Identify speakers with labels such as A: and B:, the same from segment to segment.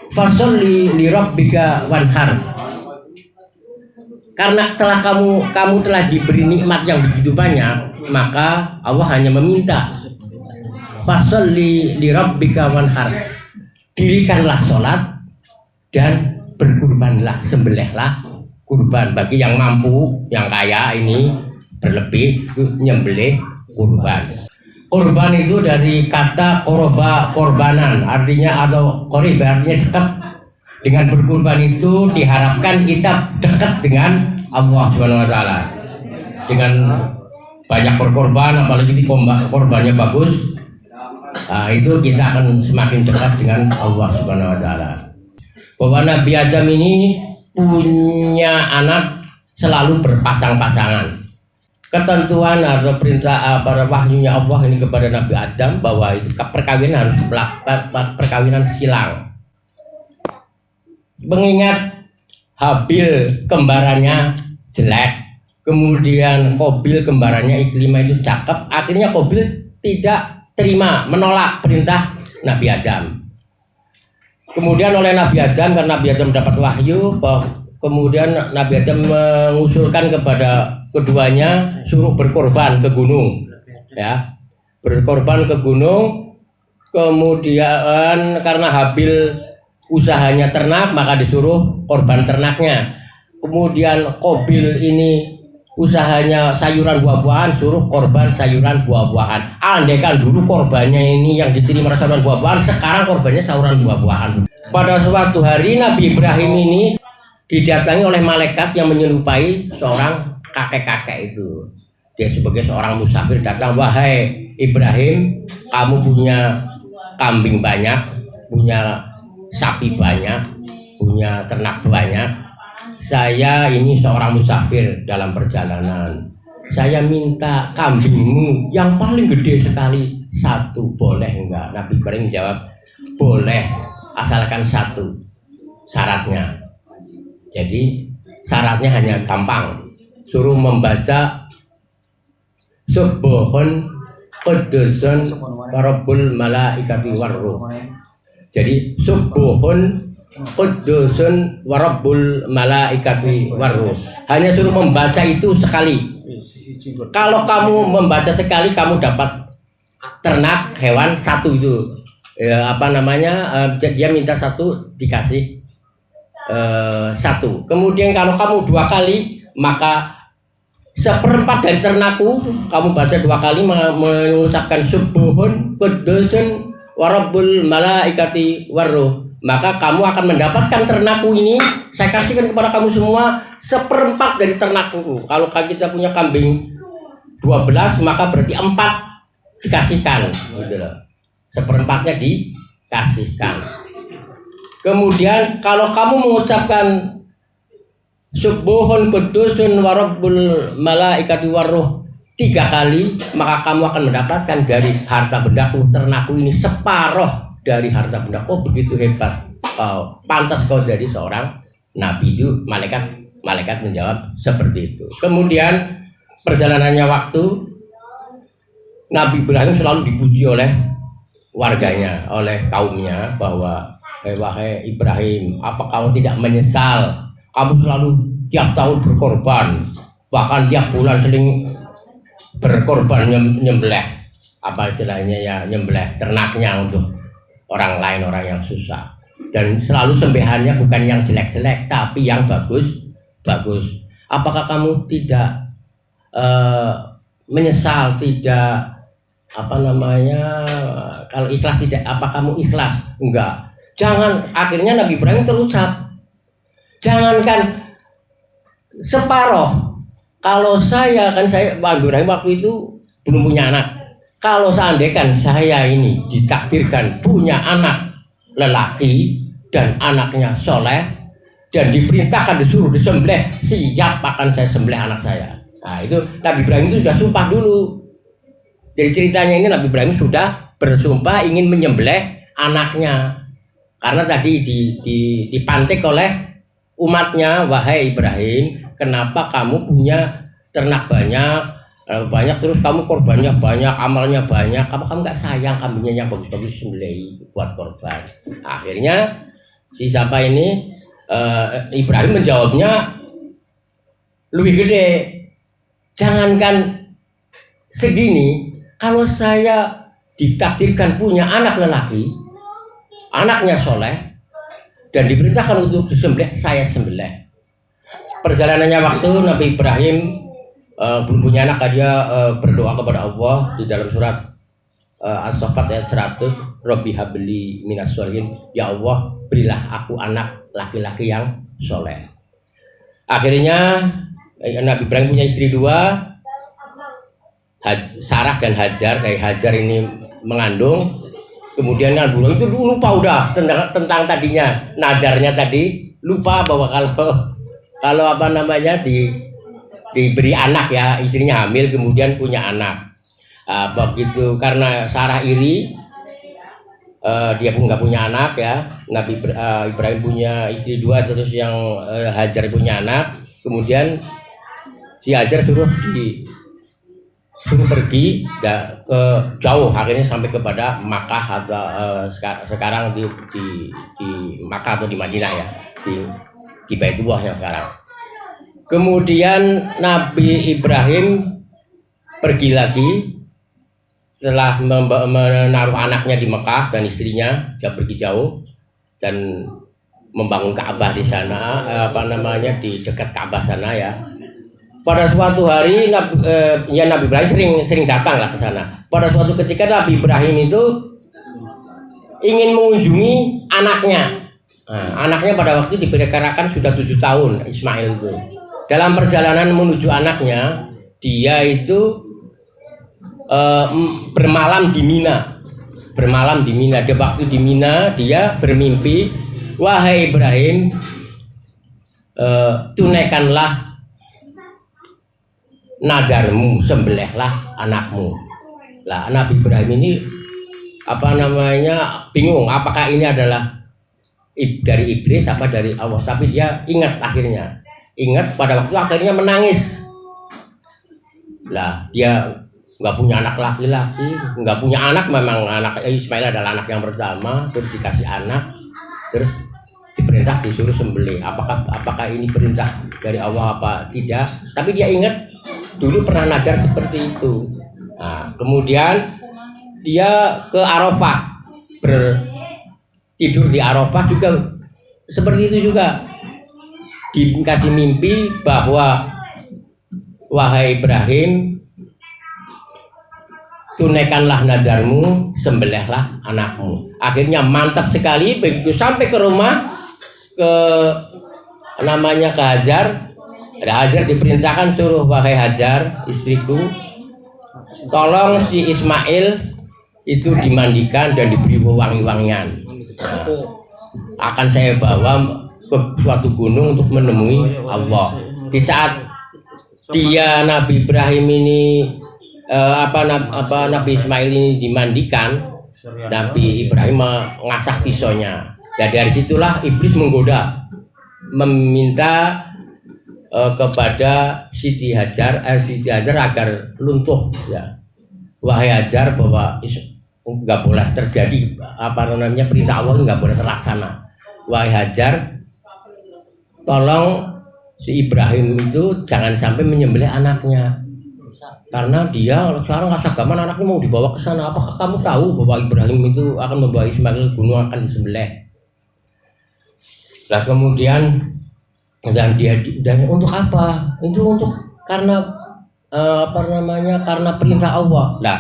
A: Fasholli li rabbika wanhar. Karena telah kamu telah diberi nikmat yang begitu banyak, maka Allah hanya meminta fasholli li rabbika wanhar. Dirikanlah sholat dan berkurbanlah, sembelihlah kurban. Bagi yang mampu, yang kaya ini berlebih, nyembelih kurban. Kurban itu dari kata koroba, korbanan, artinya atau korib, artinya dekat. Dengan berkurban itu diharapkan kita dekat dengan Allah Subhanahu Wa Taala. Dengan banyak berkorban, apalagi di korbannya bagus, nah, itu kita akan semakin dekat dengan Allah Subhanahu Wa Taala. Bahwa Nabi Adam ini punya anak selalu berpasang-pasangan. Ketentuan atau perintah para wahyunya Allah ini kepada Nabi Adam bahwa itu perkawinan harus melakukan perkawinan silang. Mengingat Habil kembarannya jelek, kemudian Qabil kembarannya Iklimah itu cakep, akhirnya Qabil tidak terima, menolak perintah Nabi Adam. Kemudian oleh Nabi Adam, karena Nabi Adam mendapat wahyu, kemudian Nabi Adam mengusulkan kepada keduanya suruh berkorban ke gunung, ya, berkorban ke gunung. Kemudian karena Habil usahanya ternak, maka disuruh korban ternaknya. Kemudian Qabil ini usahanya sayuran buah-buahan, suruh korban sayuran buah-buahan. Andaikan dulu korbannya ini yang diterima sayuran buah-buahan, sekarang korbannya sayuran buah-buahan. Pada suatu hari Nabi Ibrahim ini didatangi oleh malaikat yang menyerupai seorang kakek-kakek itu. Dia sebagai seorang musafir datang, wahai Ibrahim, kamu punya kambing banyak, punya sapi banyak, punya ternak banyak. Saya ini seorang musafir dalam perjalanan. Saya minta kambingmu yang paling gede sekali satu, boleh enggak? Nabi Ibrahim jawab, boleh, asalkan satu. Syaratnya. Jadi syaratnya hanya gampang. Suruh membaca Subhan Qudusun Rabbul Malaikati Warruh. Jadi Subhan Qudusun Rabbul Malaikati Warruh. Hanya suruh membaca itu sekali. Kalau kamu membaca sekali, kamu dapat ternak hewan satu itu. Dia minta satu, dikasih satu. Kemudian kalau kamu dua kali, maka seperempat dari ternakku kamu baca dua kali mengucapkan Subhan Qudusun Warabbul Malaikati Warruh, maka kamu akan mendapatkan ternakku ini. Saya kasihkan kepada kamu semua seperempat dari ternakku. Kalau kita punya kambing 12, maka berarti 4 dikasihkan, gitu loh. Seperempatnya dikasihkan. Kemudian kalau kamu mengucapkan Subhan Qudusun Warabbul Malaikati Warruh 3 kali, maka kamu akan mendapatkan dari harta bendaku, ternakku ini separuh dari harta benda. Oh, begitu hebat. Pantas kau jadi seorang nabi. Itu malaikat menjawab seperti itu. Kemudian perjalanannya waktu, Nabi Ibrahim selalu dipuji oleh warganya, oleh kaumnya, bahwa wahai Ibrahim, apa kamu tidak menyesal? Kamu selalu tiap tahun berkorban, bahkan tiap bulan sering berkorban, nyembelih, apa istilahnya ya, nyembelih ternaknya untuk orang lain, orang yang susah. Dan selalu sembehannya bukan yang jelek-jelek, tapi yang bagus. Apakah kamu tidak menyesal, tidak kalau ikhlas tidak? Apa kamu ikhlas? Enggak. Jangan. Akhirnya Nabi Ibrahim terucap, jangankan separoh. Kalau saya Nabi Ibrahim waktu itu belum punya anak. Kalau seandainya saya ini ditakdirkan punya anak lelaki dan anaknya soleh dan diperintahkan disuruh disembelih, siap akan saya sembelih anak saya. Nah, itu Nabi Ibrahim itu sudah sumpah dulu. Jadi ceritanya ini Nabi Ibrahim sudah bersumpah ingin menyembelih anaknya. Karena tadi dipantik oleh umatnya, wahai Ibrahim, kenapa kamu punya ternak banyak, terus kamu korbannya banyak, amalnya banyak, apa kamu nggak sayang kambingnya yang bagus-bagus sembelih buat korban? Akhirnya Si siapa ini? Ibrahim menjawabnya lebih gede. Jangankan segini, kalau saya ditakdirkan punya anak lelaki, anaknya soleh, dan diperintahkan untuk disembelih, saya sembelih. Perjalanannya waktu Nabi Ibrahim belum punya anak, dia berdoa kepada Allah di dalam surat As-Saffat ayat 100, Rabbi habli minas sholihin, ya Allah berilah aku anak laki-laki yang soleh. Akhirnya Nabi Ibrahim punya istri dua, Sarah dan Hajar. Kayak Hajar ini mengandung, kemudian Nabi Ibrahim itu lupa udah tentang tadinya nadarnya tadi, lupa bahwa kalau apa namanya diberi anak ya, istrinya hamil kemudian punya anak. Begitu karena Sarah iri, dia pun nggak punya anak ya. Nabi Ibrahim punya istri dua, terus yang Hajar punya anak. Kemudian si Hajar suruh pergi ke jauh, akhirnya sampai kepada Makkah atau sekarang di Makkah atau di Madinah ya, di Baitullah yang sekarang. Kemudian Nabi Ibrahim pergi lagi setelah menaruh anaknya di Mekah dan istrinya, dia pergi jauh dan membangun Ka'bah di sana, di dekat Ka'bah sana ya. Pada suatu hari Nabi Ibrahim sering datang lah ke sana. Pada suatu ketika Nabi Ibrahim itu ingin mengunjungi anaknya. Anaknya pada waktu diperkirakan sudah 7 tahun, Ismail itu. Dalam perjalanan menuju anaknya, dia itu bermalam di Mina. Dia waktu di Mina, dia bermimpi, wahai Ibrahim, tunaikanlah nadarmu, sembelihlah anakmu. Lah Nabi Ibrahim ini bingung apakah ini adalah dari iblis apa dari Allah, tapi dia ingat pada waktu akhirnya menangis. Lah dia nggak punya anak laki-laki, nggak punya anak, memang anak Ismail adalah anak yang pertama, terus dikasih anak, terus diperintah disuruh sembelih. Apakah ini perintah dari Allah apa tidak? Tapi dia ingat dulu pernah nadar seperti itu. Nah, kemudian dia ke Arafah, tidur di Arafah juga seperti itu juga. Dikasih mimpi bahwa wahai Ibrahim, tunaikanlah nadarmu, sembelihlah anakmu. Akhirnya mantap sekali, begitu sampai ke rumah ke Hajar. Hajar diperintahkan suruh, wahai Hajar istriku, tolong si Ismail itu dimandikan dan diberi wangi-wangian. Akan saya bawa ke suatu gunung untuk menemui Allah. Di saat dia Nabi Ibrahim ini Nabi Ismail ini dimandikan, Nabi Ibrahim mengasah pisaunya. Dan dari situlah iblis menggoda, meminta kepada Siti Hajar agar luntuh ya. Wahai Hajar, bahwa nggak boleh terjadi perintah Allah nggak boleh terlaksana. Wahai Hajar, tolong si Ibrahim itu jangan sampai menyembelih anaknya. Karena dia sekarang kasagaman anaknya mau dibawa ke sana. Apakah kamu tahu bahwa Ibrahim itu akan membawa Ismail gunung akan disembelih? Nah kemudian dan untuk apa? Itu untuk karena karena perintah Allah. Nah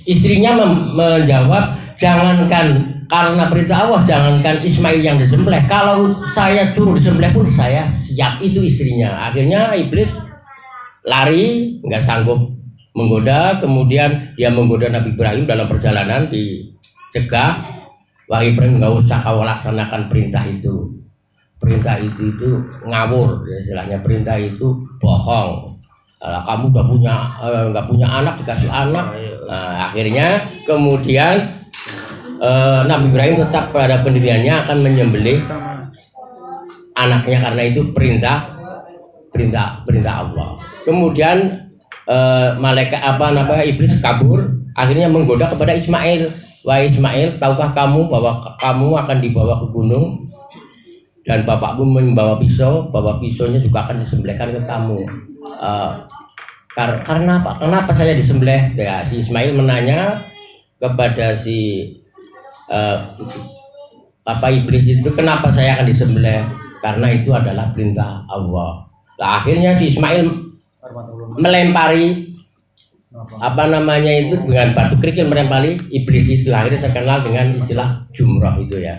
A: istrinya menjawab, jangankan karena perintah Allah, jangankan Ismail yang disembelih, kalau saya suruh disembelih pun saya siap. Itu istrinya. Akhirnya iblis lari, nggak sanggup menggoda. Kemudian dia menggoda Nabi Ibrahim dalam perjalanan, dicegah. Wahai Ibrahim, nggak usah kau laksanakan perintah itu. Perintah itu ngawur, istilahnya perintah itu bohong. Kalau kamu nggak punya anak, dikasih anak. Nah, akhirnya kemudian Nabi Ibrahim tetap pada pendiriannya akan menyembelih anaknya karena itu perintah Allah. Kemudian iblis kabur, akhirnya menggoda kepada Ismail. Wahai Ismail, tahukah kamu bahwa kamu akan dibawa ke gunung dan bapakmu membawa pisau, bawa pisaunya juga akan disembelihkan ke kamu. Karena apa? Kenapa saya disembelih? Ya, si Ismail menanya kepada si iblis itu, kenapa saya akan disembelih? Karena itu adalah perintah Allah. Nah, akhirnya si Ismail melempari dengan batu kerikil, melempari iblis itu. Akhirnya saya kenal dengan istilah jumrah itu ya.